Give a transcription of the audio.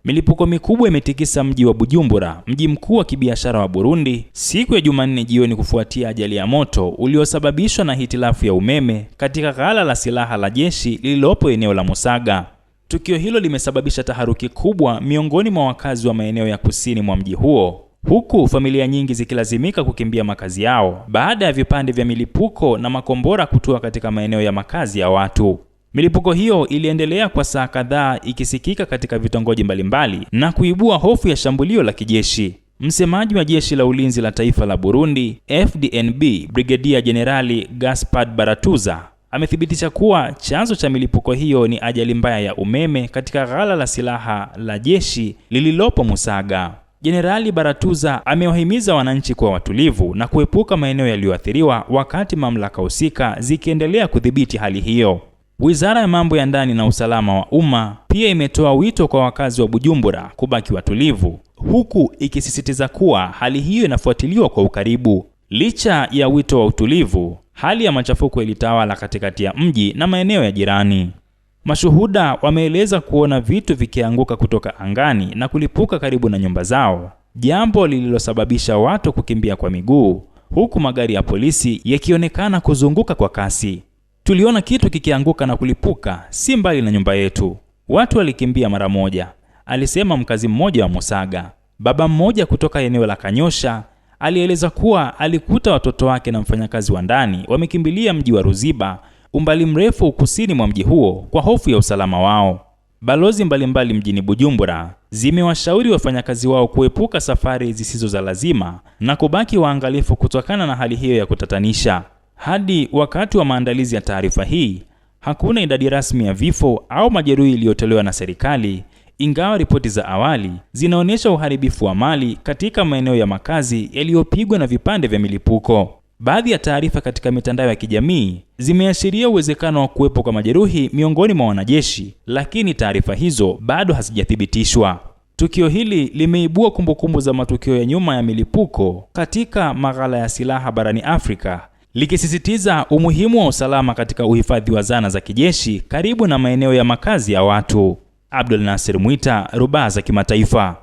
Milipuko mikubwa imetikisa mji wa Bujumbura, mji mkuu wa kibiashara wa Burundi, siku ya Jumanne jioni kufuatia ajali ya moto uliosababishwa na hitilafu ya umeme katika ghala la silaha la jeshi lililopo eneo la Musaga. Tukio hilo limesababisha taharuki kubwa miongoni mwa wakazi wa maeneo ya kusini mwa mji huo, huku familia nyingi zikilazimika kukimbia makazi yao baada ya vipande vya milipuko na makombora kutua katika maeneo ya makazi ya watu. Milipuko hiyo iliendelea kwa saa kadhaa ikisikika katika vitongoji mbalimbali na kuibua hofu ya shambulio la kijeshi. Msemaji wa Jeshi la Ulinzi la Taifa la Burundi, FDNB, Brigedia Jenerali Gaspard Baratuza, amethibitisha kuwa chanzo cha milipuko hiyo ni ajali mbaya ya umeme katika ghala la silaha la jeshi lililopo Musaga. Jenerali Baratuza amewahimiza wananchi kuwa watulivu na kuepuka maeneo yaliyoathiriwa wakati mamlaka husika zikiendelea kudhibiti hali hiyo. Wizara ya Mambo ya Ndani na Usalama wa Umma pia imetoa wito kwa wakazi wa Bujumbura kubaki watulivu, huku ikisisitiza kuwa hali hiyo inafuatiliwa kwa ukaribu. Licha ya wito wa utulivu, hali ya machafuko ilitawala katikati ya mji na maeneo ya jirani. Mashuhuda wameeleza kuona vitu vikianguka kutoka angani na kulipuka karibu na nyumba zao, jambo lililosababisha watu kukimbia kwa miguu, huku magari ya polisi yakionekana kuzunguka kwa kasi. Tuliona kitu kikianguka na kulipuka si mbali na nyumba yetu. Watu walikimbia mara moja, alisema mkazi mmoja wa Musaga. Baba mmoja kutoka eneo la Kanyosha alieleza kuwa alikuta watoto wake na mfanyakazi wa ndani wamekimbilia mji wa Ruziba, umbali mrefu kusini mwa mji huo, kwa hofu ya usalama wao. Balozi mbalimbali mjini Bujumbura zimewashauri wafanyakazi wao kuepuka safari zisizo za lazima na kubaki waangalifu kutokana na hali hiyo ya kutatanisha. Hadi wakati wa maandalizi ya taarifa hii, hakuna idadi rasmi ya vifo au majeruhi iliyotolewa na serikali, ingawa ripoti za awali zinaonyesha uharibifu wa mali katika maeneo ya makazi yaliyopigwa na vipande vya milipuko. Baadhi ya taarifa katika mitandao ya kijamii zimeashiria uwezekano wa kuwepo kwa majeruhi miongoni mwa wanajeshi, lakini taarifa hizo bado hazijathibitishwa. Tukio hili limeibua kumbukumbu za matukio ya nyuma ya milipuko katika maghala ya silaha barani Afrika, likisisitiza umuhimu wa usalama katika uhifadhi wa zana za kijeshi karibu na maeneo ya makazi ya watu. Abdul Nasir Mwita, Rubaa za Kimataifa.